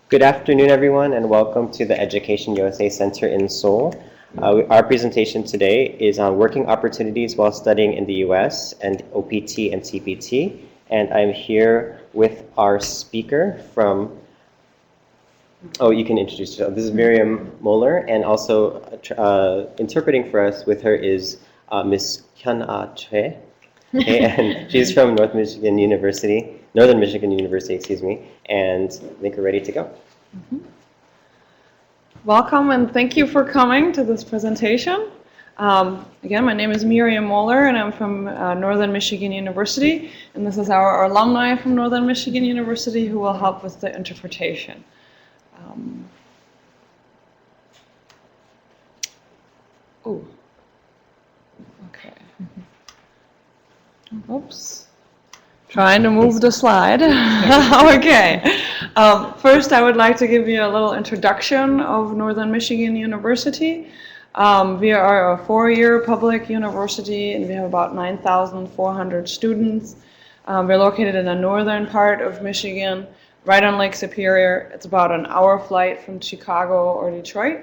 Good afternoon, everyone, and welcome to the Education USA Center in Seoul. Our presentation today is on working opportunities while studying in the US and OPT and CPT. And I'm here with our speaker from, oh, you can introduce yourself. This is Miriam Moeller, and also interpreting for us with her is Miss Hyun-Ah Choi. And she's from Northern Michigan University, excuse me, and I think we're ready to go. Welcome and thank you for coming to this presentation. Again, my name is Miriam Moeller and I'm from Northern Michigan University, and this is our alumni from Northern Michigan University who will help with the interpretation. Okay. Oops. Trying to move the slide. Okay. First, I would like to give you a little introduction of Northern Michigan University. We are a four-year public university, and we have about 9,400 students. We're located in the northern part of Michigan, right on Lake Superior. It's about an hour flight from Chicago or Detroit.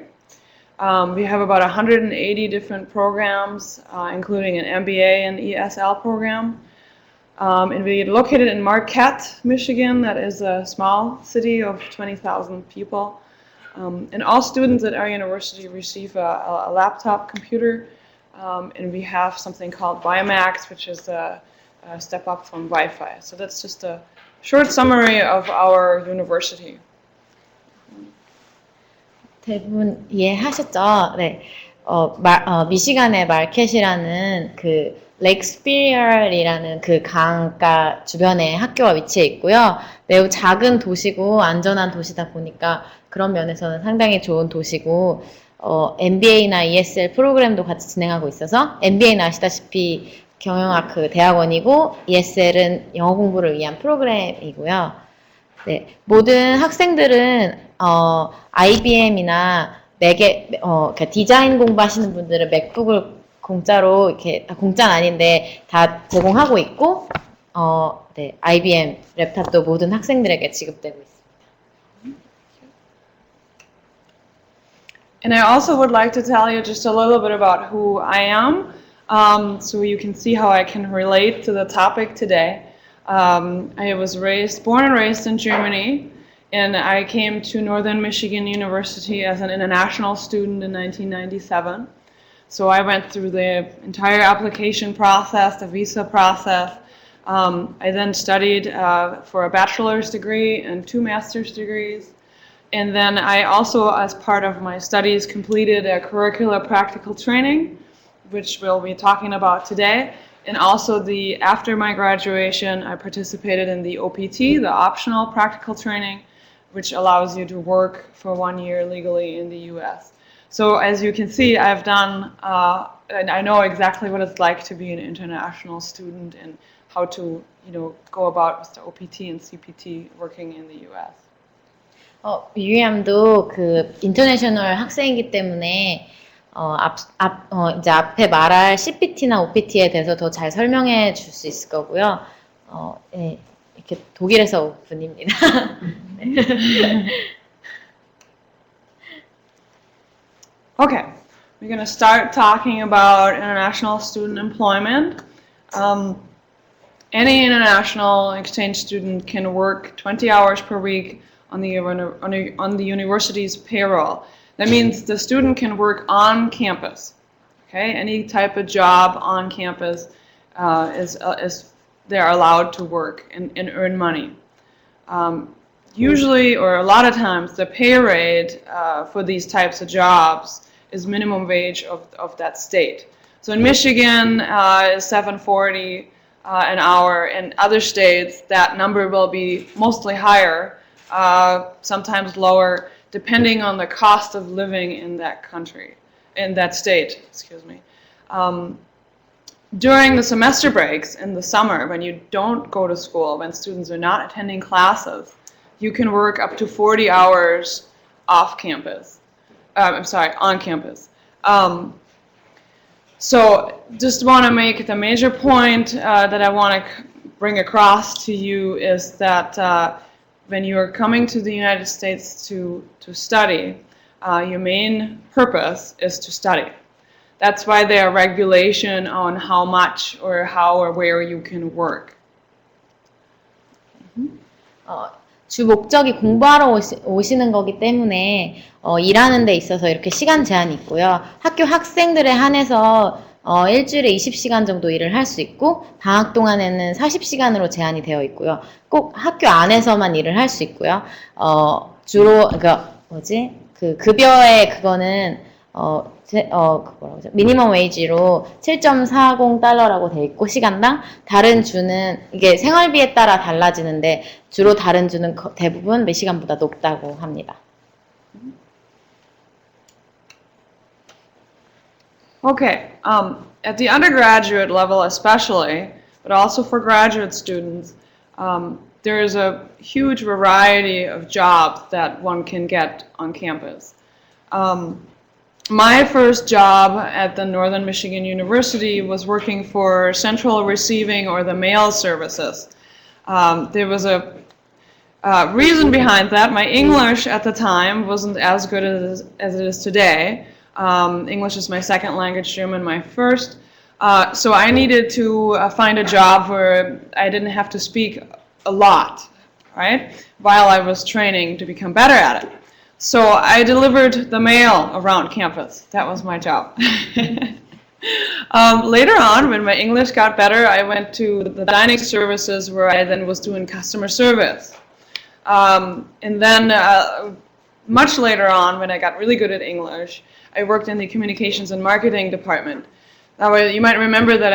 We have about 180 different programs, including an MBA and ESL program. And we're located in Marquette, Michigan. That is a small city of 20,000 people. And all students at our university receive a laptop computer. And we have something called WiMAX, which is a step up from Wi-Fi. So that's just a short summary of our university. 대부분 이해하셨죠? 네. 미시간의 마켓이라는 그 렉스피어리라는 그 강가 주변에 학교가 위치해 있고요. 매우 작은 도시고 안전한 도시다 보니까 그런 면에서는 상당히 좋은 도시고, MBA나 ESL 프로그램도 같이 진행하고 있어서, MBA는 아시다시피 경영학 그 대학원이고, ESL은 영어 공부를 위한 프로그램이고요. 네, 모든 학생들은 IBM이나 디자인 공부하시는 분들은 맥북을 공짜로 이렇게 공짜는 아닌데 다 제공하고 있고, 네, IBM 랩탑도 모든 학생들에게 지급되고 있습니다. And I also would like to tell you just a little bit about who I am, so you can see how I can relate to the topic today. I was born and raised in Germany, and I came to Northern Michigan University as an international student in 1997. So I went through the entire application process, the visa process. I then studied for a bachelor's degree and 2 master's degrees. And then I also, as part of my studies, completed a curricular practical training, which we'll be talking about today. And also after my graduation, I participated in the OPT, the optional practical training, which allows you to work for 1 year legally in the US. So as you can see, I've done, and I know exactly what it's like to be an international student and how to, go about with the OPT and CPT working in the US. 뮤리암도 그 인터내셔널 학생이기 때문에 이제 앞에 말할 CPT나 OPT에 대해서 더 잘 설명해 줄 수 있을 거고요. 네, 이렇게 독일에서 온 분입니다. Okay, we're going to start talking about international student employment. Any international exchange student can work 20 hours per week on the university's payroll. That means the student can work on campus. Okay, any type of job on campus they're allowed to work and earn money. Usually, or a lot of times, the pay rate for these types of jobs is minimum wage of that state. So in Michigan, is $7.40 an hour. In other states, that number will be mostly higher, sometimes lower, depending on the cost of living in that country, in that state, excuse me. During the semester breaks in the summer, when you don't go to school, when students are not attending classes, you can work up to 40 hours on campus. So just want to make the major point that I want to bring across to you is that when you are coming to the United States to study, your main purpose is to study. That's why there are regulations on how much or how or where you can work. 주 목적이 공부하러 오시는 거기 때문에 일하는 데 있어서 이렇게 시간 제한이 있고요. 학교 학생들에 한해서 일주일에 20시간 정도 일을 할 수 있고 방학 동안에는 40시간으로 제한이 되어 있고요. 꼭 학교 안에서만 일을 할 수 있고요. 주로 그 급여의 그거는 미니멈 웨이지로 7.40달러라고 돼 있고 시간당 다른 주는 이게 생활비에 따라 달라지는데 주로 다른 주는 대부분 몇 시간보다 높다고 합니다. Okay, at the undergraduate level especially, but also for graduate students, there is a huge variety of jobs that one can get on campus. My first job at the Northern Michigan University was working for Central Receiving or the mail services. There was a reason behind that. My English at the time wasn't as good as it is today. English is my second language, German my first. So I needed to find a job where I didn't have to speak a lot, right? While I was training to become better at it. So I delivered the mail around campus. That was my job. Later on, when my English got better, I went to the dining services where I then was doing customer service. And then much later on, when I got really good at English, I worked in the communications and marketing department. Now, you might remember that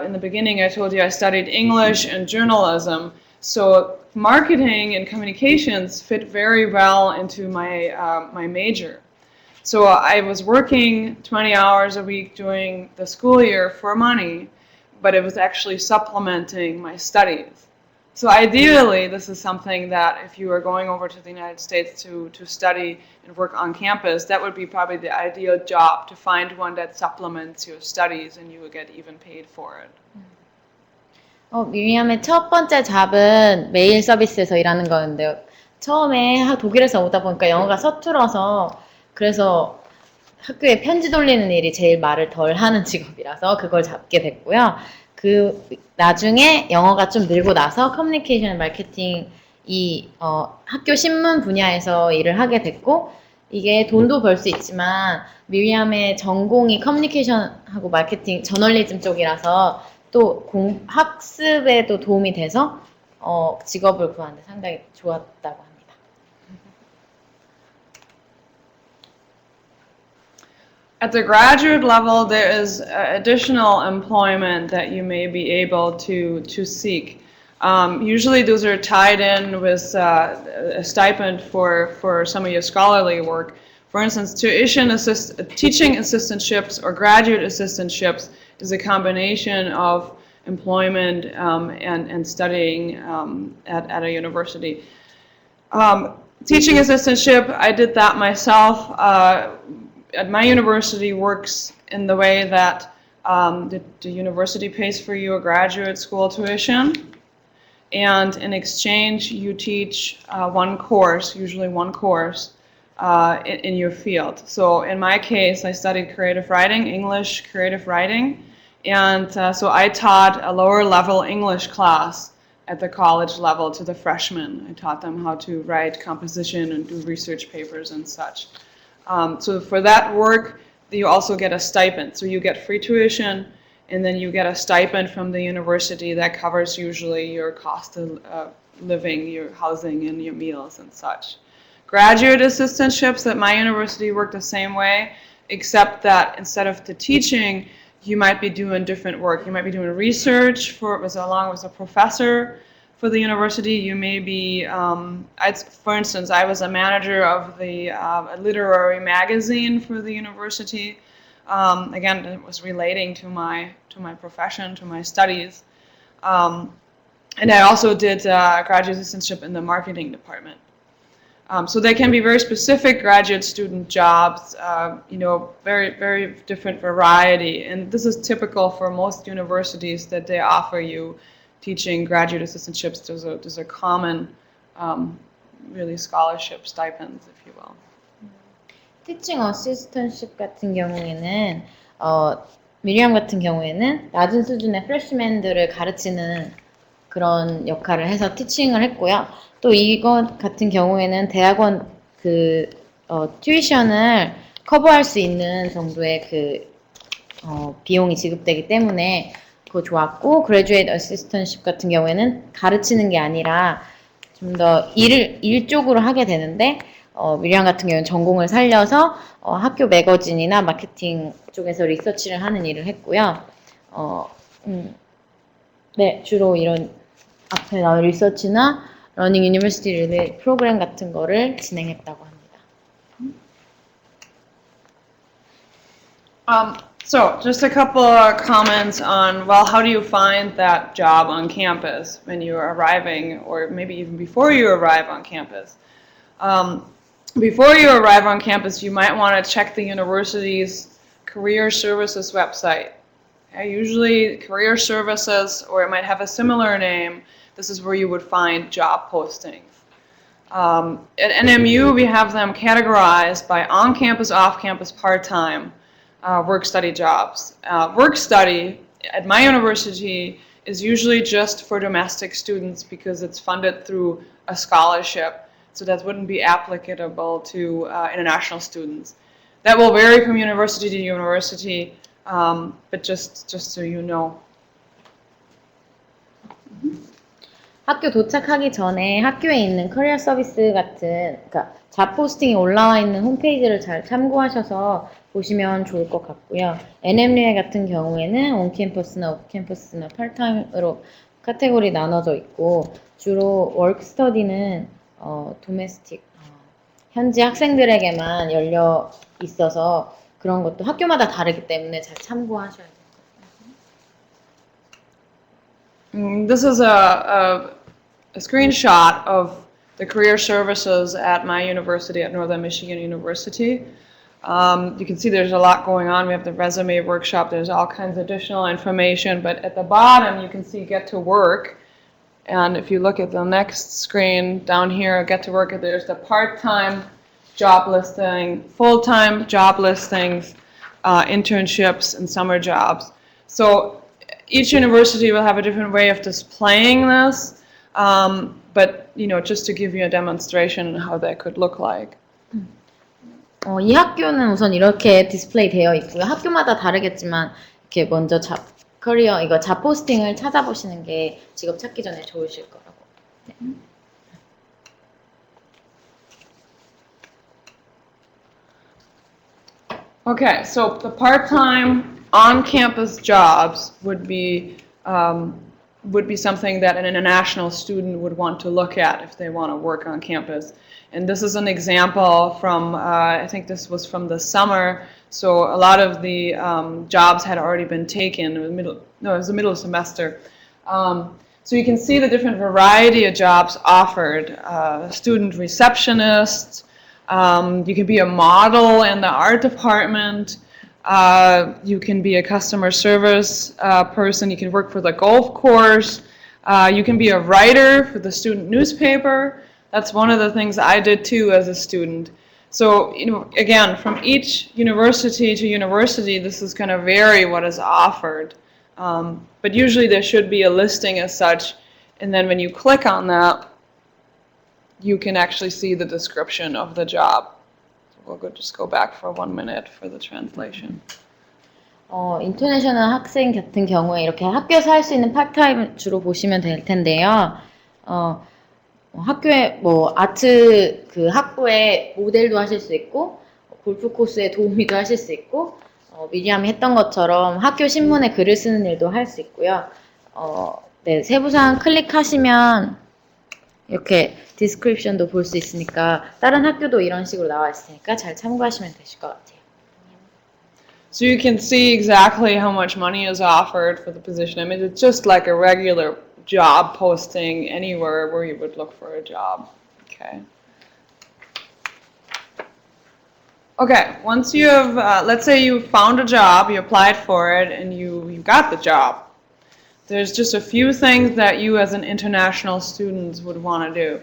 in the beginning, I told you I studied English and journalism. So marketing and communications fit very well into my major. So I was working 20 hours a week during the school year for money, but it was actually supplementing my studies. So ideally, this is something that if you are going over to the United States to study and work on campus, that would be probably the ideal job, to find one that supplements your studies and you will get even paid for it. 미리암의 첫 번째 잡은 메일 서비스에서 일하는 거였는데요. 처음에 독일에서 오다 보니까 영어가 서툴어서 그래서 학교에 편지 돌리는 일이 제일 말을 덜 하는 직업이라서 그걸 잡게 됐고요. 그 나중에 영어가 좀 늘고 나서 커뮤니케이션 마케팅 학교 신문 분야에서 일을 하게 됐고 이게 돈도 벌 수 있지만 미리암의 전공이 커뮤니케이션하고 마케팅 저널리즘 쪽이라서 또 학습에도 도움이 돼서 직업을 구하는데 상당히 좋았다고 합니다. At the graduate level, there is additional employment that you may be able to seek. Usually those are tied in with a stipend for some of your scholarly work. For instance, teaching assistantships or graduate assistantships is a combination of employment and studying at a university. Teaching assistantship, I did that myself. At my university works in the way that the university pays for you a graduate school tuition, and in exchange you teach one course, usually one course, in your field. So in my case, I studied creative writing, English creative writing, and so I taught a lower level English class at the college level to the freshmen. I taught them how to write composition and do research papers and such. So for that work, you also get a stipend. So you get free tuition, and then you get a stipend from the university that covers usually your cost of living, your housing, and your meals and such. Graduate assistantships at my university work the same way, except that instead of the teaching, you might be doing different work. You might be doing research along with a professor for the university. You may be, for instance, I was a manager of the literary magazine for the university. Again, it was relating to my profession, to my studies. And I also did graduate assistantship in the marketing department. So they can be very specific graduate student jobs, very, very different variety. And this is typical for most universities, that they offer you teaching graduate assistantships. There's a common really scholarship stipends, if you will. 티칭 어시스턴십 같은 경우에는 미리암 같은 경우에는 낮은 수준의 프레시맨들을 가르치는 그런 역할을 해서 티칭을 했고요. 또 이것 같은 경우에는 대학원 튜이션을 커버할 수 있는 정도의 비용이 지급되기 때문에 그거 좋았고, 그래주에이트 어시스턴십 같은 경우에는 가르치는 게 아니라 좀 더 일 쪽으로 하게 되는데, 미리암 같은 경우는 전공을 살려서 학교 매거진이나 마케팅 쪽에서 리서치를 하는 일을 했고요. 네, 주로 이런 앞에 나온 리서치나 러닝 유니버시티 릴레이 프로그램 같은 거를 진행했다고 합니다. So, just a couple of comments on, well, how do you find that job on campus when you're arriving, or maybe even before you arrive on campus? Before you arrive on campus, you might want to check the university's career services website. Usually career services, or it might have a similar name, this is where you would find job postings. At NMU, we have them categorized by on-campus, off-campus, part-time work-study jobs. Work-study at my university is usually just for domestic students because it's funded through a scholarship. So that wouldn't be applicable to international students. That will vary from university to university, but just so you know. 학교 도착하기 전에 학교에 있는 커리어 서비스 같은, 그러니까 잡 포스팅이 올라와 있는 홈페이지를 잘 참고하셔서 보시면 좋을 것 같고요. NMU에 같은 경우에는 온캠퍼스나 오프캠퍼스나 팔타임으로 카테고리 나눠져 있고, 주로 워크스터디는 도메스틱, 현지 학생들에게만 열려 있어서 그런 것도 학교마다 다르기 때문에 잘 참고하셔야 돼요. This is a screenshot of the career services at my university, at Northern Michigan University. You can see there's a lot going on. We have the resume workshop. There's all kinds of additional information. But at the bottom, you can see Get to Work. And if you look at the next screen down here, Get to Work, there's the part-time job listing, full-time job listings, internships, and summer jobs. So each university will have a different way of displaying this, but just to give you a demonstration on how that could look like. 이 학교는 우선 이렇게 디스플레이 되어 있고요. 학교마다 다르겠지만 이렇게 먼저 잡 포스팅을 찾아보시는 게 직업 찾기 전에 좋으실 거라고. 네. Okay, so the part-time on-campus jobs would be something that an international student would want to look at if they want to work on campus. And this is an example from, I think this was from the summer, so a lot of the jobs had already been taken. It was the middle semester. So you can see the different variety of jobs offered. Student receptionist, you can be a model in the art department, you can be a customer service person, you can work for the golf course, you can be a writer for the student newspaper. That's one of the things I did too as a student. So, again, from each university to university, this is going to vary what is offered. But usually there should be a listing as such, and then when you click on that, you can actually see the description of the job. So we'll just go back for 1 minute for the translation. 인터내셔널 학생 같은 경우에 이렇게 학교에서 할 수 있는 파트타임을 주로 보시면 될 텐데요. 학교에 아트 학부에 모델도 하실 수 있고, 골프 코스에 도우미도 하실 수 있고, 미리암이 했던 것처럼 학교 신문에 글을 쓰는 일도 할 수 있고요. 네, 세부사항 클릭하시면 이렇게 디스크립션도 볼 수 있으니까 다른 학교도 이런 식으로 나와 있으니까 잘 참고하시면 되실 것 같아요. So you can see exactly how much money is offered for the position. I mean, it's just like a regular job posting anywhere where you would look for a job. Okay, once you have, let's say you found a job, you applied for it, and you got the job. There's just a few things that you as an international student would want to do.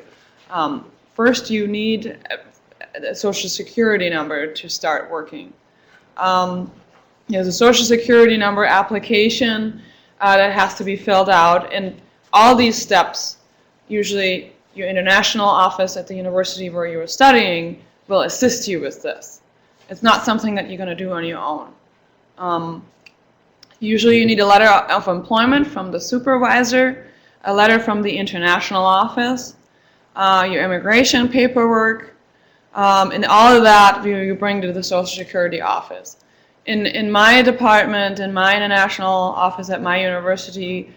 First, you need a social security number to start working. There's a social security number application that has to be filled out, and all these steps, usually your international office at the university where you are studying will assist you with this. It's not something that you're going to do on your own. Usually you need a letter of employment from the supervisor, a letter from the international office, your immigration paperwork, and all of that you bring to the Social Security office. In my department, in my international office at my university,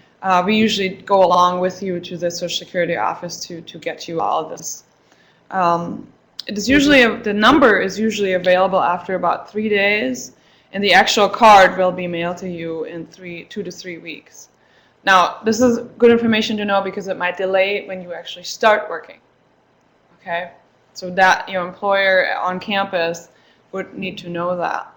we usually go along with you to the Social Security office to get you all of this. It is usually the number is usually available after about 3 days, and the actual card will be mailed to you in 2 to 3 weeks. Now, this is good information to know because it might delay when you actually start working. Okay, so that your employer on campus would need to know that.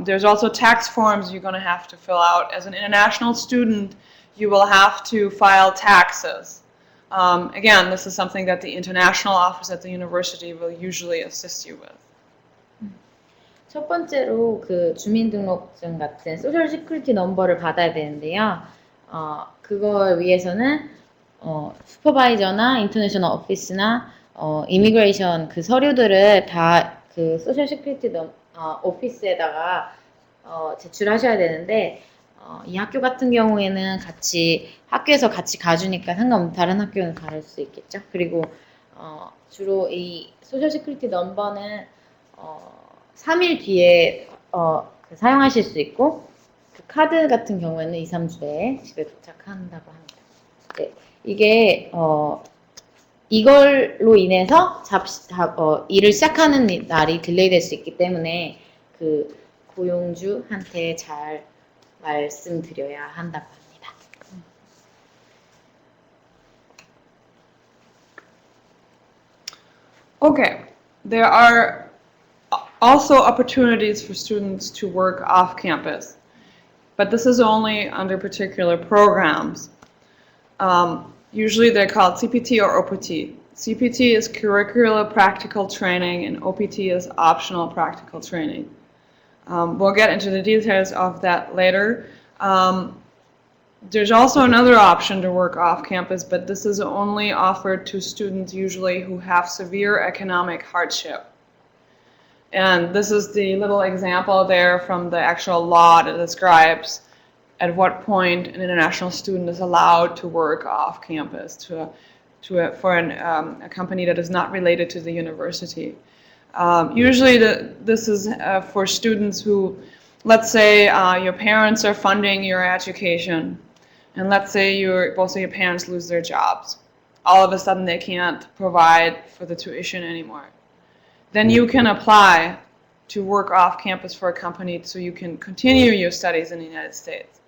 There's also tax forms you're going to have to fill out. As an international student, you will have to file taxes. Again, this is something that the international office at the university will usually assist you with. 첫 번째로 그 주민등록증 같은 소셜 시큐리티 넘버를 받아야 되는데요. 그걸 위해서는 슈퍼바이저나 인터내셔널 오피스나 이미그레이션 그 서류들을 다 그 소셜 시큐리티 오피스에다가 제출하셔야 되는데 이 학교 같은 경우에는 학교에서 같이 가주니까 다른 학교는 가를 수 있겠죠. 그리고 주로 이 소셜 시큐리티 넘버는 3일 뒤에 사용하실 수 있고 그 카드 같은 경우에는 2, 3주 내에 집에 도착한다고 합니다. 네, 이게 이걸로 인해서 일을 시작하는 날이 딜레이 될 수 있기 때문에 그 고용주한테 잘 말씀드려야 한다고 합니다. Okay, there are also opportunities for students to work off campus, but this is only under particular programs. Usually they're called CPT or OPT. CPT is curricular practical training and OPT is optional practical training. We'll get into the details of that later. There's also another option to work off campus, but this is only offered to students usually who have severe economic hardship. And this is the little example there from the actual law that describes at what point an international student is allowed to work off campus for a company that is not related to the university. Usually this is for students who, let's say your parents are funding your education, and let's say both of your parents lose their jobs. All of a sudden they can't provide for the tuition anymore. Then you can apply to work off campus for a company so you can continue your studies in the United States.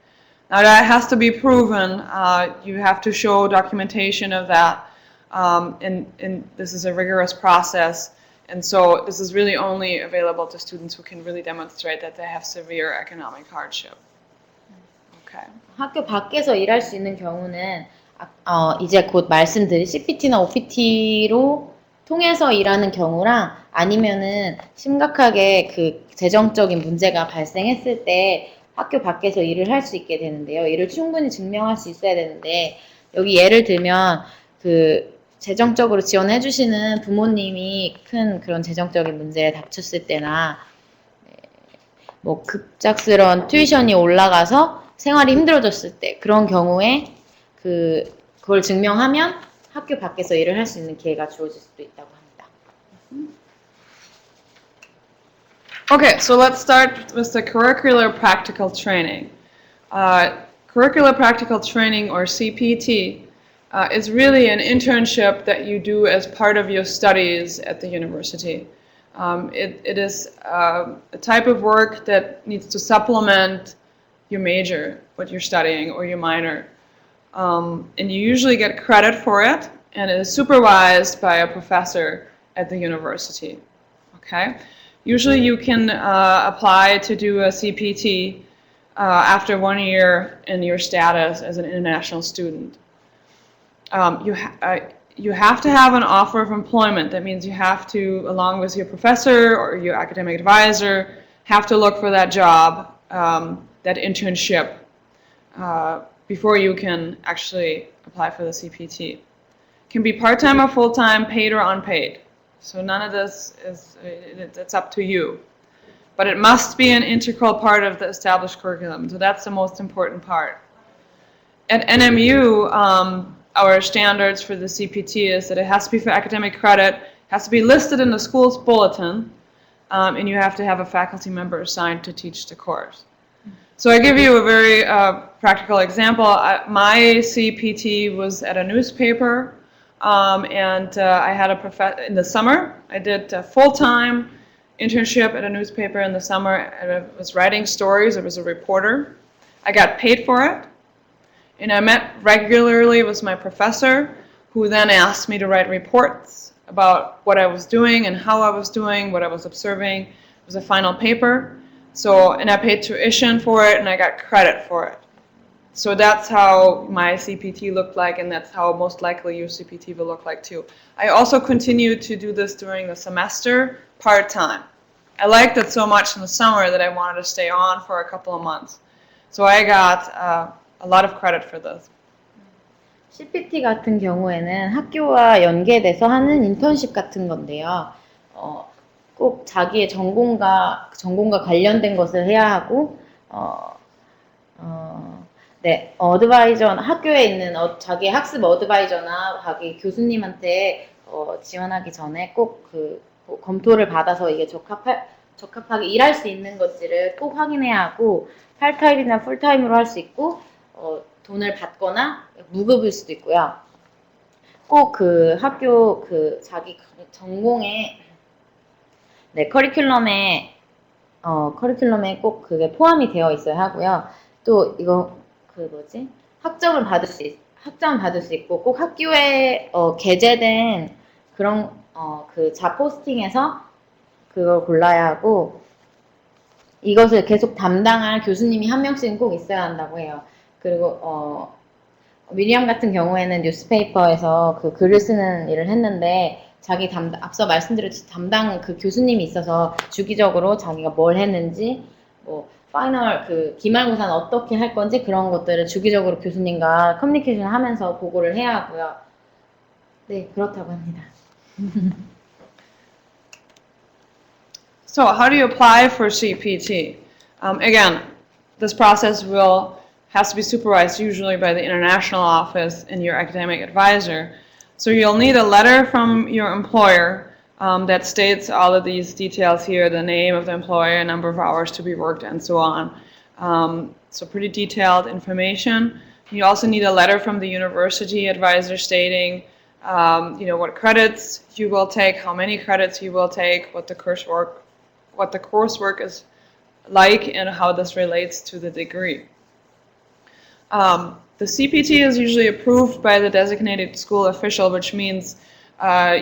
Now that has to be proven. You have to show documentation of that, and this is a rigorous process. And so this is really only available to students who can really demonstrate that they have severe economic hardship. Okay. 학교 밖에서 일할 수 있는 경우는 이제 곧 말씀드릴 CPT나 OPT로 통해서 일하는 경우랑 아니면은 심각하게 그 재정적인 문제가 발생했을 때 학교 밖에서 일을 할 수 있게 되는데요. 이를 충분히 증명할 수 있어야 되는데 여기 예를 들면 그 재정적으로 지원해 주시는 부모님이 큰 그런 재정적인 문제에 닥쳤을 때나 뭐 급작스러운 튜이션이 올라가서 생활이 힘들어졌을 때 그런 경우에 그걸 증명하면 학교 밖에서 일을 할 수 있는 기회가 주어질 수도 있다고 합니다. Okay, so let's start with the curricular practical training. Curricular practical training, or CPT, is really an internship that you do as part of your studies at the university. It is a type of work that needs to supplement your major, what you're studying, or your minor. And you usually get credit for it, and it is supervised by a professor at the university. Okay? Usually you can apply to do a CPT after 1 year in your status as an international student. you have to have an offer of employment. That means you have to, along with your professor or your academic advisor, have to look for that job, that internship, before you can actually apply for the CPT. It can be part-time or full-time, paid or unpaid. So none of this is, it's up to you. But it must be an integral part of the established curriculum. So that's the most important part. At NMU, our standards for the CPT is that it has to be for academic credit, has to be listed in the school's bulletin, and you have to have a faculty member assigned to teach the course. So I give you a very practical example. My CPT was at a newspaper, and I had in the summer, I did a full-time internship at a newspaper in the summer. I was writing stories. I was a reporter. I got paid for it. And I met regularly with my professor, who then asked me to write reports about what I was doing and how I was doing, what I was observing. It was a final paper. So, and I paid tuition for it, and I got credit for it. So that's how my CPT looked like, and that's how most likely your CPT will look like too. I also continued to do this during the semester, part-time. I liked it so much in the summer that I wanted to stay on for a couple of months. So I got a lot of credit for this. CPT 같은 경우에는 학교와 연계돼서 하는 인턴십 같은 건데요. 꼭 자기의 전공과 관련된 것을 해야 하고, 네, 학교에 있는 자기 학습 어드바이저나 자기 교수님한테 지원하기 전에 꼭 검토를 받아서 이게 적합하게 일할 수 있는 건지를 꼭 확인해야 하고, 파트타임이나 풀타임으로 할 수 있고, 돈을 받거나 무급일 수도 있고요. 꼭 학교 자기 전공의 커리큘럼에 꼭 그게 포함이 되어 있어야 하고요. 또 이거 학점을 받을 수 있고, 꼭 학교에 게재된 그런 잡 포스팅에서 그걸 골라야 하고, 이것을 계속 담당할 교수님이 한 명씩은 꼭 있어야 한다고 해요. 그리고 미리암 같은 경우에는 뉴스페이퍼에서 글을 쓰는 일을 했는데, 앞서 말씀드렸듯이 담당 교수님이 있어서 주기적으로 자기가 뭘 했는지, 파이널 기말고사는 어떻게 할 건지 그런 것들을 주기적으로 교수님과 커뮤니케이션 하면서 보고를 해야 하고요. 네, 그렇다고 합니다. So how do you apply for CPT? Again, this process has to be supervised usually by the international office and your academic advisor. So you'll need a letter from your employer that states all of these details here, the name of the employer, number of hours to be worked, and so on. So pretty detailed information. You also need a letter from the university advisor stating what credits you will take, how many credits you will take, what the coursework is like, and how this relates to the degree. The CPT is usually approved by the designated school official, which means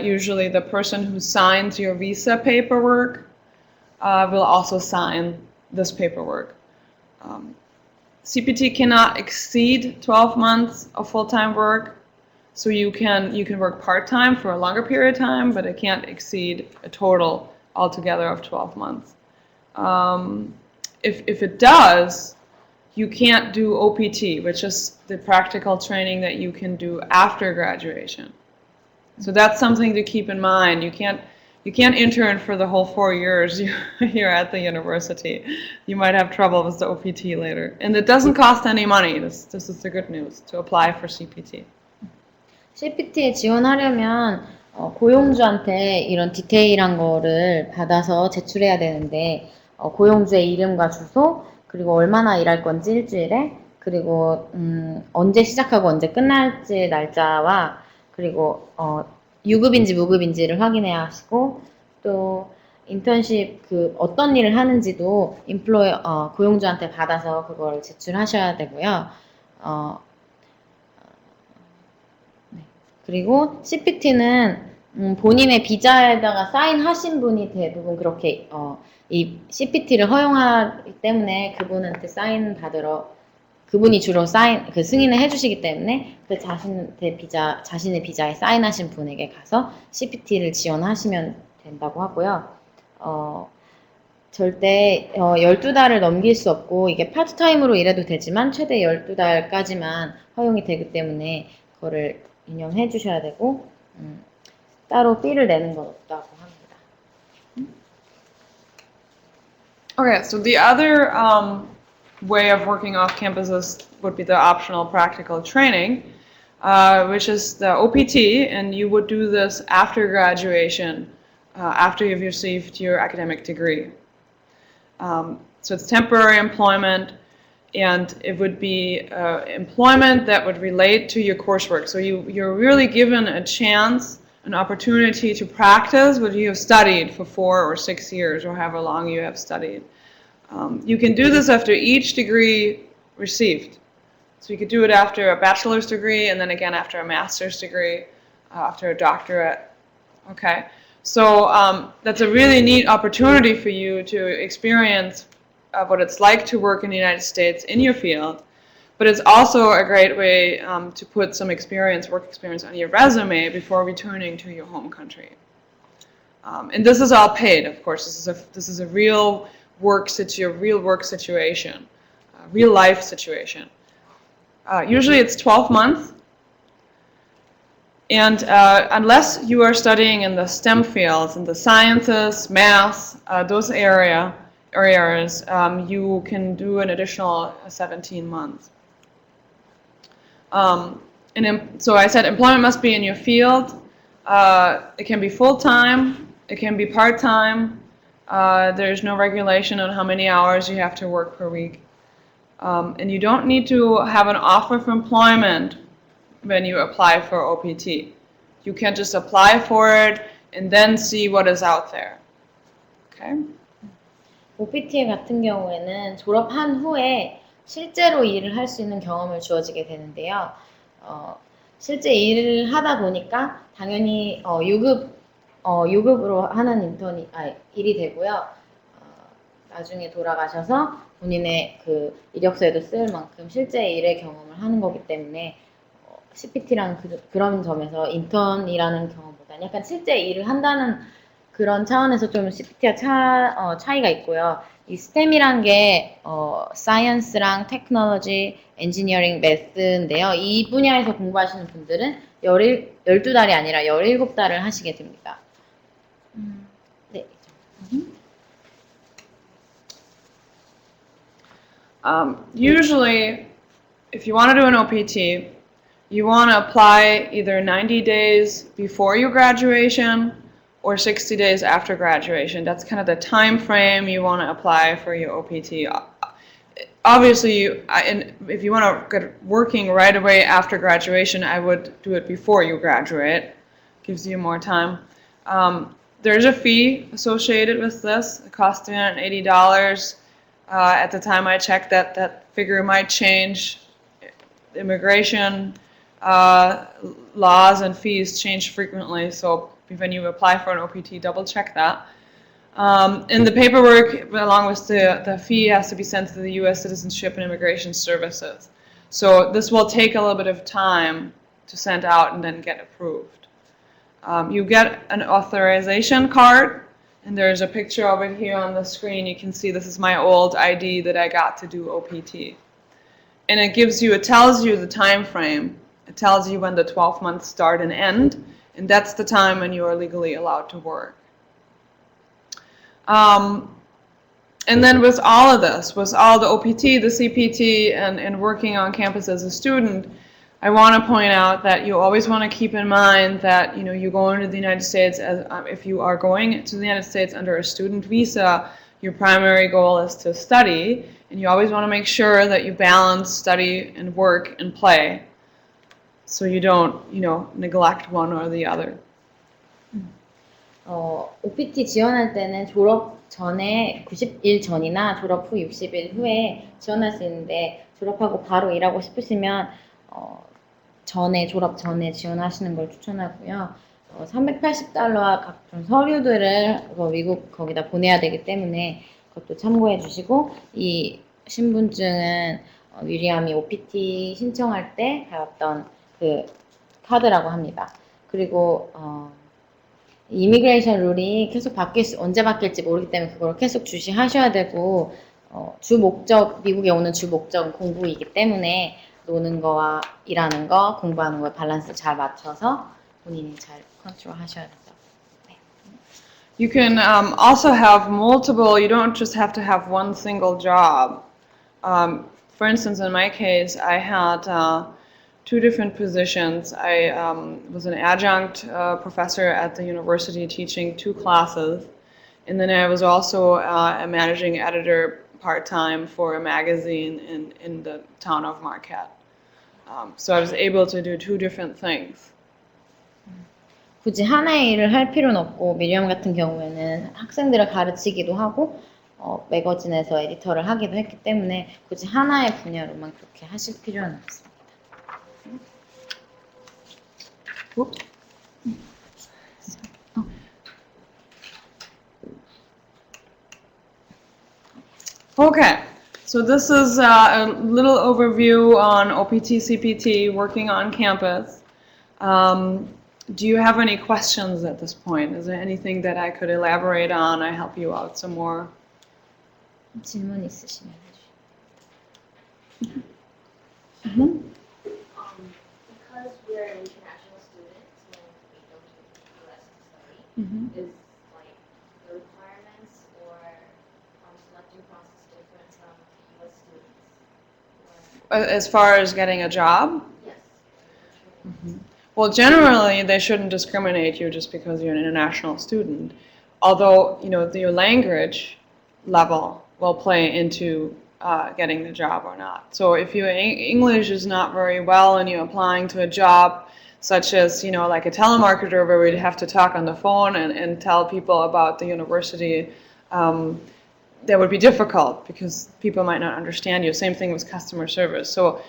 usually the person who signs your visa paperwork will also sign this paperwork. CPT cannot exceed 12 months of full-time work, so you can work part-time for a longer period of time, but it can't exceed a total altogether of 12 months. If it does, you can't do OPT, which is the practical training that you can do after graduation. So that's something to keep in mind. You can't intern for the whole 4 years you're at the university. You might have trouble with the OPT later. And it doesn't cost any money. This is the good news, to apply for CPT. CPT에 지원하려면 고용주한테 이런 디테일한 거를 받아서 제출해야 되는데, 고용주의 이름과 주소, 그리고 얼마나 일할 건지 일주일에, 그리고 언제 시작하고 언제 끝날지 날짜와, 그리고 유급인지 무급인지를 확인해야 하시고, 또 인턴십 어떤 일을 하는지도 고용주한테 받아서 그걸 제출하셔야 되고요. 그리고 CPT는 본인의 비자에다가 사인하신 분이 대부분 이 CPT를 허용하기 때문에 그분한테 사인 받으러 그분이 주로 승인을 해주시기 때문에 그 자신의 비자에 사인하신 분에게 가서 CPT를 지원하시면 된다고 하고요. 절대 12달을 넘길 수 없고 이게 파트타임으로 일해도 되지만 최대 12달까지만 허용이 되기 때문에 그거를 인용해 주셔야 되고 따로 B를 내는 건 없다고 합니다. Okay, so the other way of working off campuses would be the optional practical training, which is the OPT, and you would do this after graduation, after you've received your academic degree. So it's temporary employment, and it would be employment that would relate to your coursework. So you're really given a chance, an opportunity to practice what you have studied for 4 or 6 years, or however long you have studied. You can do this after each degree received. So you could do it after a bachelor's degree, and then again after a master's degree, after a doctorate. Okay. So that's a really neat opportunity for you to experience what it's like to work in the United States in your field, but it's also a great way to put some work experience on your resume before returning to your home country. And this is all paid, of course. This is a real work situation, real life situation. Usually it's 12 months. And unless you are studying in the STEM fields, in the sciences, math, those areas, you can do an additional 17 months. So I said employment must be in your field. It can be full-time, it can be part-time. There's no regulation on how many hours you have to work per week. And you don't need to have an offer for employment when you apply for OPT. You can just apply for it and then see what is out there. Okay? OPT 같은 경우에는 졸업한 후에 실제로 일을 할 수 있는 경험을 주어지게 되는데요. 실제 일을 하다 보니까 당연히 유급으로 하는 일이 되고요. 나중에 돌아가셔서 본인의 그 이력서에도 쓸 만큼 실제 일의 경험을 하는 거기 때문에 CPT랑 그런 점에서 인턴이라는 경험보다는 약간 실제 일을 한다는 그런 차원에서 좀 CPT와 차이가 있고요. 이 STEM이란 게 사이언스랑 테크놀로지, 엔지니어링, 매스인데요. 이 분야에서 공부하시는 분들은 12달이 아니라 17달을 하시게 됩니다. 네. Usually, if you want to do an OPT, you want to apply either 90 days before your graduation or 60 days after graduation. That's kind of the time frame you want to apply for your OPT. Obviously, if you want to get working right away after graduation, I would do it before you graduate. Gives you more time. There's a fee associated with this. It costs $380. At the time I checked, that figure might change. Immigration laws and fees change frequently, so when you apply for an OPT, double check that. And the paperwork, along with the fee, has to be sent to the U.S. Citizenship and Immigration Services. So this will take a little bit of time to send out and then get approved. You get an authorization card, and there's a picture of it here on the screen. You can see this is my old ID that I got to do OPT. And it tells you the time frame. It tells you when the 12 months start and end, and that's the time when you are legally allowed to work. And then with all of this, with all the OPT, the CPT, and working on campus as a student, I want to point out that you always want to keep in mind that you go into the United States if you are going to the United States under a student visa, your primary goal is to study, and you always want to make sure that you balance study and work and play, so you don't neglect one or the other. OPT 지원할 때는 졸업 전에 90일 전이나 졸업 후 60일 후에 지원할 수 있는데 졸업하고 바로 일하고 싶으시면 졸업 전에 지원하시는 걸 추천하고요. $380와 각종 서류들을 미국 거기다 보내야 되기 때문에 그것도 참고해 주시고 이 신분증은 위리암이 OPT 신청할 때 받았던 그 카드라고 합니다. 그리고 이미그레이션 룰이 계속 언제 바뀔지 모르기 때문에 그걸 계속 주시하셔야 되고 주 목적, 미국에 오는 주 목적은 공부이기 때문에 노는 거와 일하는 거, 공부하는 거에 밸런스 잘 맞춰서 본인이 잘 컨트롤 하셔야 된다. You can also have multiple, you don't just have to have one single job. For instance, in my case, I had two different positions. I was an adjunct professor at the university teaching 2 classes, and then I was also a managing editor part-time for a magazine in the town of Marquette. So I was able to do 2 different things. 굳이 하나의 일을 할 필요는 없고 미리엄 같은 경우에는 학생들을 가르치기도 하고 매거진에서 에디터를 하기도 했기 때문에 굳이 하나의 분야로만 그렇게 하실 필요는 없습니다. Okay, so this is a little overview on OPT CPT working on campus. Do you have any questions at this point? Is there anything that I could elaborate on? I help you out some more. 질문 있으시면 해주세요. Because we're international students when we go to the US to study, is like the requirements or selecting process different from the US students? As far as getting a job? Yes. Well, generally, they shouldn't discriminate you just because you're an international student. Although, your language level will play into getting the job or not. So if your English is not very well and you're applying to a job such as, like a telemarketer where we'd have to talk on the phone and tell people about the university, that would be difficult because people might not understand you. Same thing with customer service. So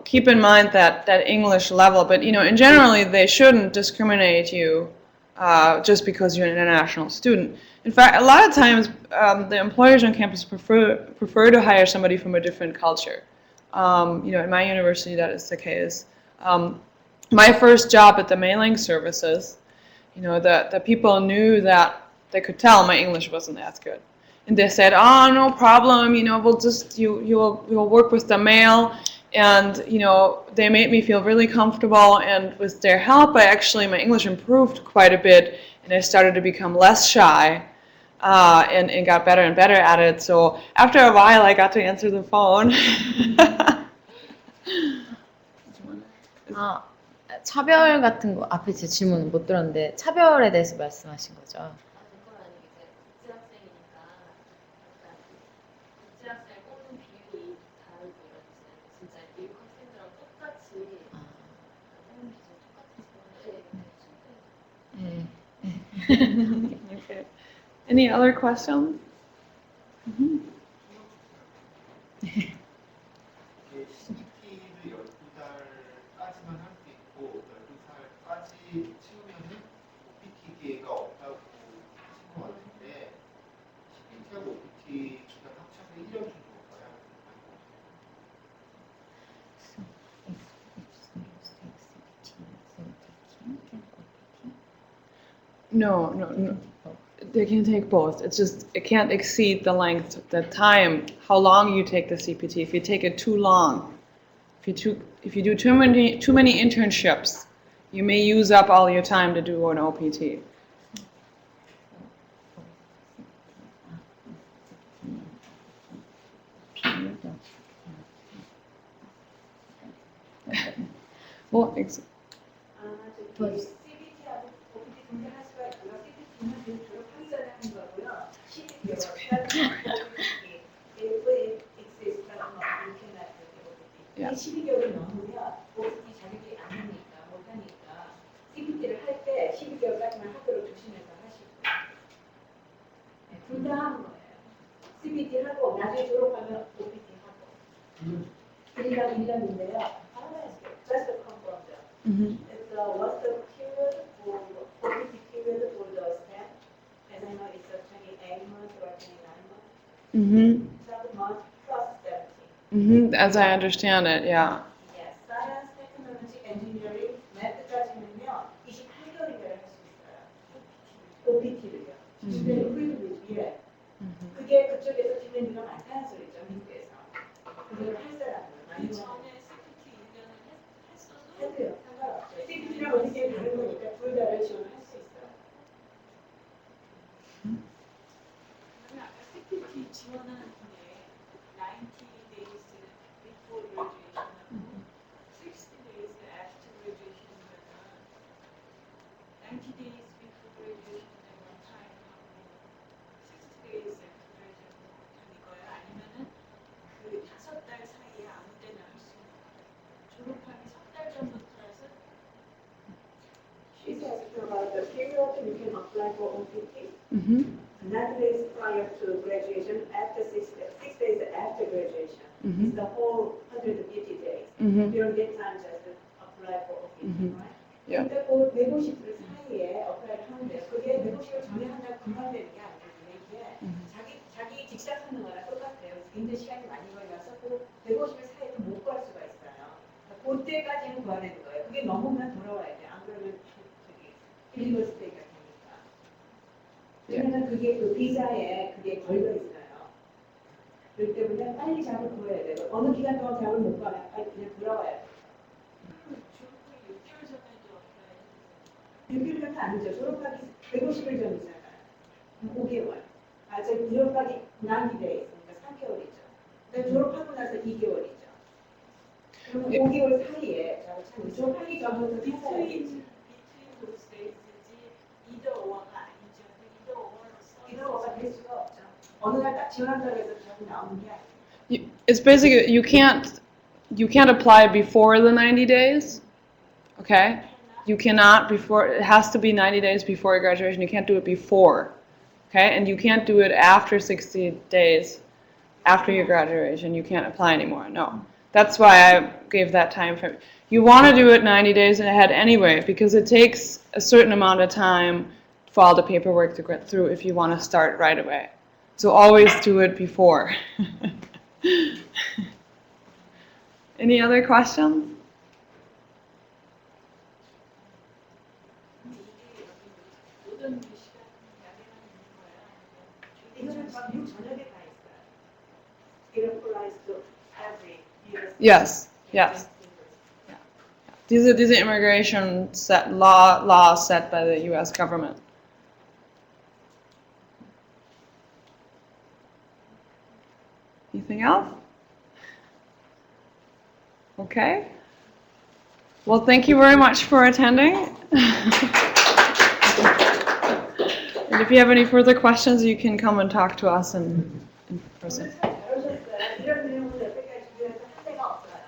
keep in mind that English level, but in generally they shouldn't discriminate you just because you're an international student. In fact, a lot of times the employers on campus prefer to hire somebody from a different culture. In my university that is the case. My first job at the mailing services, the people knew that they could tell my English wasn't as good. And they said, "Oh, no problem, we'll just, you'll work with the mail." And, they made me feel really comfortable, and with their help, my English improved quite a bit, and I started to become less shy, and got better and better at it. So after a while, I got to answer the phone. 차별 같은 거 앞에 제 질문은 못 들었는데 차별에 대해서 말씀하신 거죠. 그건 아니고 이제 국제학생이니까 약간 국제학생 뽑는 비율이 다르고 이러지 진짜 미국 학생들하고 똑같이 뽑는 기준 똑같은지 모르는데 Okay. Any other questions? CPT를 12달까지만 할 수 있고 12살까지 채우면은 OPT 기회가 없다고 하신 것 같은데 CPT하고 OPT 기간 합쳐서 1년 정도 가야 하는 No. They can take both. It's just, it can't exceed the length, the time, how long you take the CPT. If you take it too long, if you do too many internships, you may use up all your time to do an OPT. Well, CBT하고 OPT 분명할 수가 있고요. CBT는 졸업하기 전에 하는 거고요. CBT가 exist Yeah. 12개월이 넘으면 OPT 자격이 안 되니까 못하니까 CBT를 할 때 12개월까지만 학교를 조심해서 하시고 둘 다 하는 거예요. CBT 하고 나중에 졸업하면 OPT 하고 1년 1년인데요. Just a compound. It's what's the period for OPT period for the STEM? As I know, it's 28 months or 29 months. 7 months plus 17. As I understand it, yeah. Yes, science, technology, engineering, math까지는요 28개월인가를 할 수 있어요. OPT를요. 근데 프리빌리지 미래. 그게 그쪽에서 디맨드가 많다는 소리죠, 미국에서. 그걸 할 사람은 많이 전에 CPT 1년을 했어도 해도요. 상관없죠. CPT랑 OPT는 다른 거니까 둘 다를 지원할 수 있어요. 그러면 아까 CPT 지원하는 게 90 days before graduation하고 60 days after graduation이면은 90 days before graduation은 one time 하고 60 days after graduation one time 이거야? 아니면은 그 5달 사이에 아무 때나 할 수 있는 거야? 졸업하기 3달 전부터라서 She says about the period you can apply for OPT. Mm-hmm. 9 days prior to graduation, after 6 days after graduation. It's the whole 150 days. Mm-hmm. During that time, just apply for OPT, right? Yeah. 근데 그 네고시트 사이에 어플라이를 하는데 그게 네고시트 전에 한다고 금방 되는 게 아니거든요. 이게 자기 직장 하는 거랑 똑같아요. 굉장히 시간이 많이 걸려서 그 네고시트 사이에도 못 구할 수가 있어요. 그때까지는 구하는 거예요. 그게 넘으면 돌아와야 돼. 안 그러면 저기 일리걸 스테이가 되니까. 왜냐면 그게 그 비자에 그게 걸려 있어요. 그렇기 때문에 빨리 잡을 구해야 돼요. 어느 기간 동안 잡을 못 구하면 빨리 그냥 돌아와야 돼요. 졸업하기 6개월 전에도 apply 6개월은 아니죠. 졸업하기 150일 전이잖아요. 5개월. 아, 저 졸업하기 90 days, 그러니까 3개월이죠. 그러니까 졸업하고 나서 2개월이죠. 그러면 5개월 사이에 참 졸업하기 전부터 찾아야겠지. between those days지 either or가 아니죠. either or로서 이러고가 될 수가 없죠. 어느 날 딱 지원한다고 해서 저기 나오는 게 아니에요. It's basically you can't apply before the 90 days. Okay? You cannot before, it has to be 90 days before your graduation. You can't do it before. Okay? And you can't do it after 60 days after your graduation. You can't apply anymore. No. That's why I gave that time frame. You want to do it 90 days ahead anyway because it takes a certain amount of time for all the paperwork to get through if you want to start right away. So always do it before. Any other questions? 모든 그 시간 야대만 있는 거야? 아니면 이거는 막 미국 전역에 다 있어요. It applies to every year. Yes. Yes. These are immigration laws set by the U.S. government. Anything else? Okay. Well, thank you very much for attending. And if you have any further questions, you can come and talk to us in person. 잘하셨어요. 이런 내용을 여태까지 준비해서 한 대가 없어요.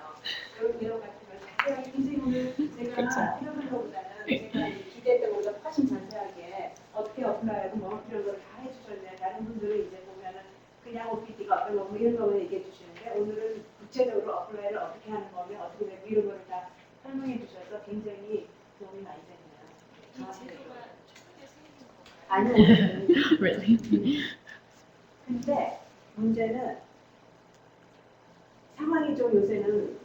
이런 내용 같은 걸 자세하게 선생님 오늘 제가 이런 것보다는 제가 기대했던 것보다 훨씬 자세하게 어떻게 어플라이하고 뭐 이런 걸 다 해주셨네요. 다른 분들은 이제 보면은 그냥 OPT가 어떤 거 이런 거만 얘기해 주시는데 오늘은 구체적으로 어플라이를 어떻게 하는 거며 어떻게 되고 이런 거를 다 설명해 주셔서 굉장히 도움이 많이 됐네요. 이 제도가 최근에 생긴 건가요? 아니요. Really? 근데 문제는 상황이 좀 요새는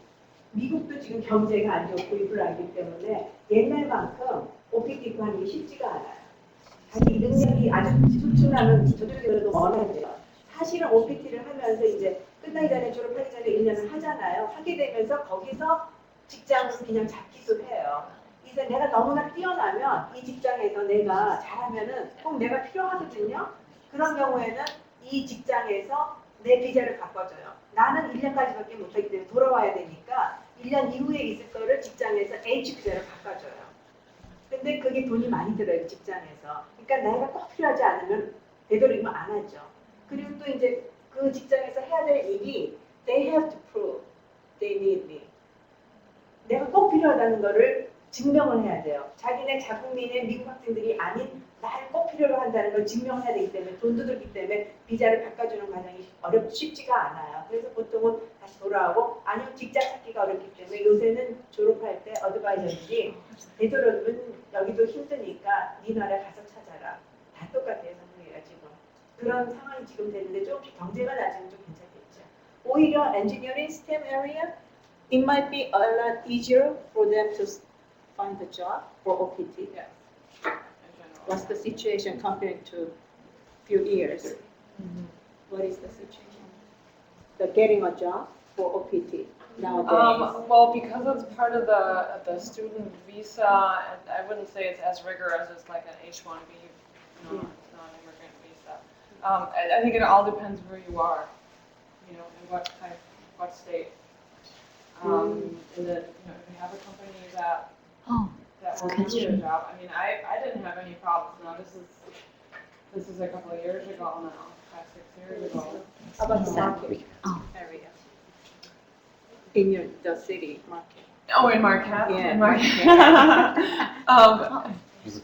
미국도 지금 경제가 안 좋고 이불하기 때문에 옛날만큼 OPT 구하는 게 쉽지가 않아요. 자기 능력이 아주 수출하면 저들도 원해야 돼요. 사실은 OPT를 하면서 이제 끝나기 전에 졸업하기 전에 1년을 하잖아요. 하게 되면서 거기서 직장을 그냥 잡기도 해요. 이제 내가 너무나 뛰어나면 이 직장에서 내가 잘하면은 꼭 내가 필요하거든요. 그런 경우에는 이 직장에서 내 비자를 바꿔줘요. 나는 1년까지밖에 못하기 때문에 돌아와야 되니까 1년 이후에 있을 거를 직장에서 H 비자로 바꿔줘요. 근데 그게 돈이 많이 들어요, 직장에서. 그러니까 내가 꼭 필요하지 않으면 되도록이면 안 하죠. 그리고 또 이제 그 직장에서 해야 될 일이 they have to prove they need me. 내가 꼭 필요하다는 거를 증명을 해야 돼요. 자기네 자국민의 미국 학생들이 아닌 나를 꼭 필요로 한다는 걸 증명해야 되기 때문에 돈도 들기 때문에 비자를 바꿔주는 과정이 쉽지가 않아요. 그래서 보통은 다시 돌아오고 아니면 직장 찾기가 어렵기 때문에 요새는 졸업할 때 어드바이저들이 되도록이면 여기도 힘드니까 네 나라 가서 찾아라. 다 똑같아요, 선생님이랑 지금. 그런 상황이 지금 되는데 조금씩 경제가 낮으면 좀 괜찮겠죠. 오히려 engineering STEM area, it might be a lot easier for them to find a job for OPT. Yes. In general. What's the situation compared to few years? What is the situation? The getting a job for OPT nowadays. Well, because it's part of the student visa, and I wouldn't say it's as rigorous as like an H-1B, non-immigrant visa. I think it all depends where you are, you know, in what state. And then, you know, if you have a company that Oh, will give you a job. I mean, I didn't have any problems. Now this is a couple of years ago now, 5-6 years ago. About the market Oh. area. In the city market. Oh, in Marquette? Yeah, In Marquette. Can I ask, what is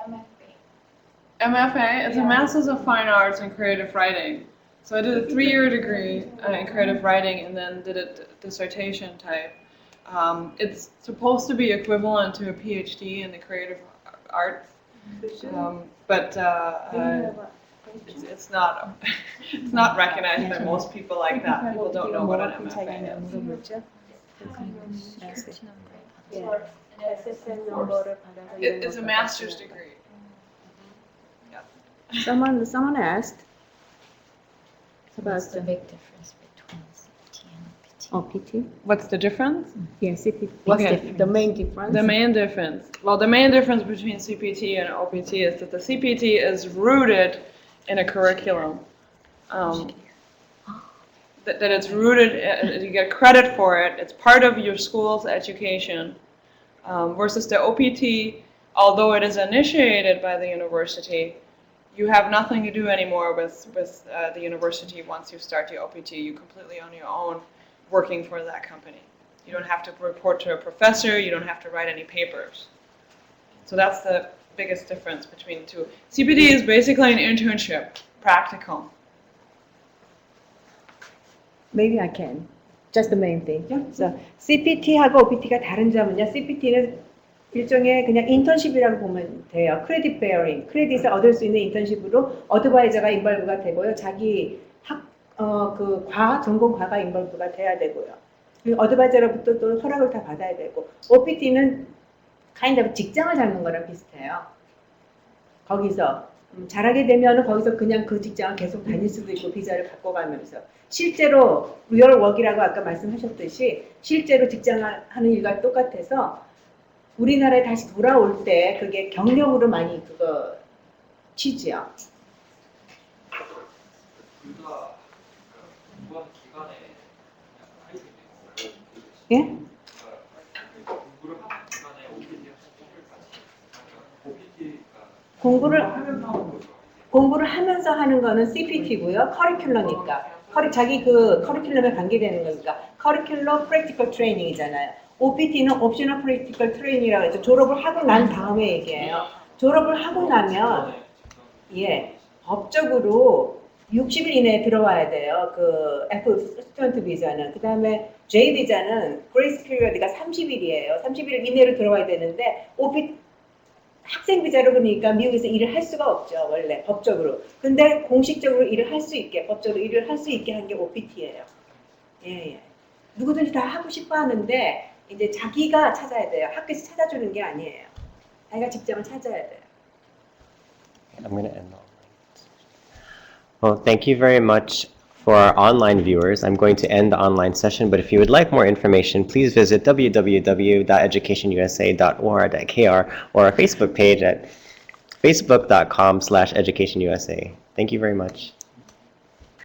MFA? MFA, it's a Master's of Fine Arts in Creative Writing. So I did a 3-year degree in creative writing and then did a dissertation type. It's supposed to be equivalent to a PhD in the creative arts, but it's not it's not recognized by most people like that. People don't know what an MFA is. It's a master's degree. Someone asked What's about the big difference between CPT and OPT? OPT. What's the difference? Yeah, CPT. What's Okay. the main difference? The main difference. Well, the main difference between CPT and OPT is that the CPT is rooted in a curriculum. That it's rooted, you get credit for it. It's part of your school's education. Versus the OPT, although it is initiated by the university, you have nothing to do anymore with the university once you start your OPT. You're completely on your own, working for that company. You don't have to report to a professor. You don't have to write any papers. So that's the biggest difference between the two. CPT is basically an internship, practical. Maybe I can. Just the main thing. Yeah. So CPT하고 OPT가 다른 점은요. CPT는 일종의 그냥 인턴십이라고 보면 돼요. 크레딧 베어링, 크레딧을 얻을 수 있는 인턴십으로 어드바이저가 인벌브가 되고요. 자기 전공 과가 인벌브가 돼야 되고요. 그리고 어드바이저로부터 또 허락을 다 받아야 되고, OPT는 kind of 직장을 잡는 거랑 비슷해요. 거기서 잘하게 되면 거기서 그냥 그 직장을 계속 다닐 수도 있고 비자를 바꿔가면서 실제로 리얼 워크라고 아까 말씀하셨듯이 실제로 직장을 하는 일과 똑같아서 우리나라에 다시 돌아올 때 그게 경력으로 많이 그거 취지요. 둘다 공부하는 기간에 차이가 있어요. 예? 공부를 하는 기간에 OPT가 공부를 하면서 하는 거는 CPT고요. 커리큘럼이니까. 자기 그 커리큘럼에 관계되는 거니까. 커리큘럼 프랙티컬 트레이닝이잖아요. OPT는 옵셔널 프랙티컬 트레이닝이라고 해서 졸업을 하고 난 다음에 얘기해요. 졸업을 하고 나면 법적으로 60일 이내에 들어와야 돼요. 그 F 스튜던트 비자는. 그 다음에 J 비자는 그레이스 피리어드가 30일이에요. 30일 이내로 들어와야 되는데 OPT 학생 비자로 그러니까 미국에서 일을 할 수가 없죠. 원래 법적으로. 근데 공식적으로 일을 할 수 있게 법적으로 일을 할 수 있게 한 게 OPT예요. 예. 누구든지 다 하고 싶어 하는데 이제 자기가 찾아야 돼요. 학교에서 찾아주는 게 아니에요. 자기가 직장을 찾아야 돼요. I'm going to end the online. Well, thank you very much for our online viewers. I'm going to end the online session, but if you would like more information, please visit www.educationusa.or.kr or our Facebook page at facebook.com/educationusa. Thank you very much.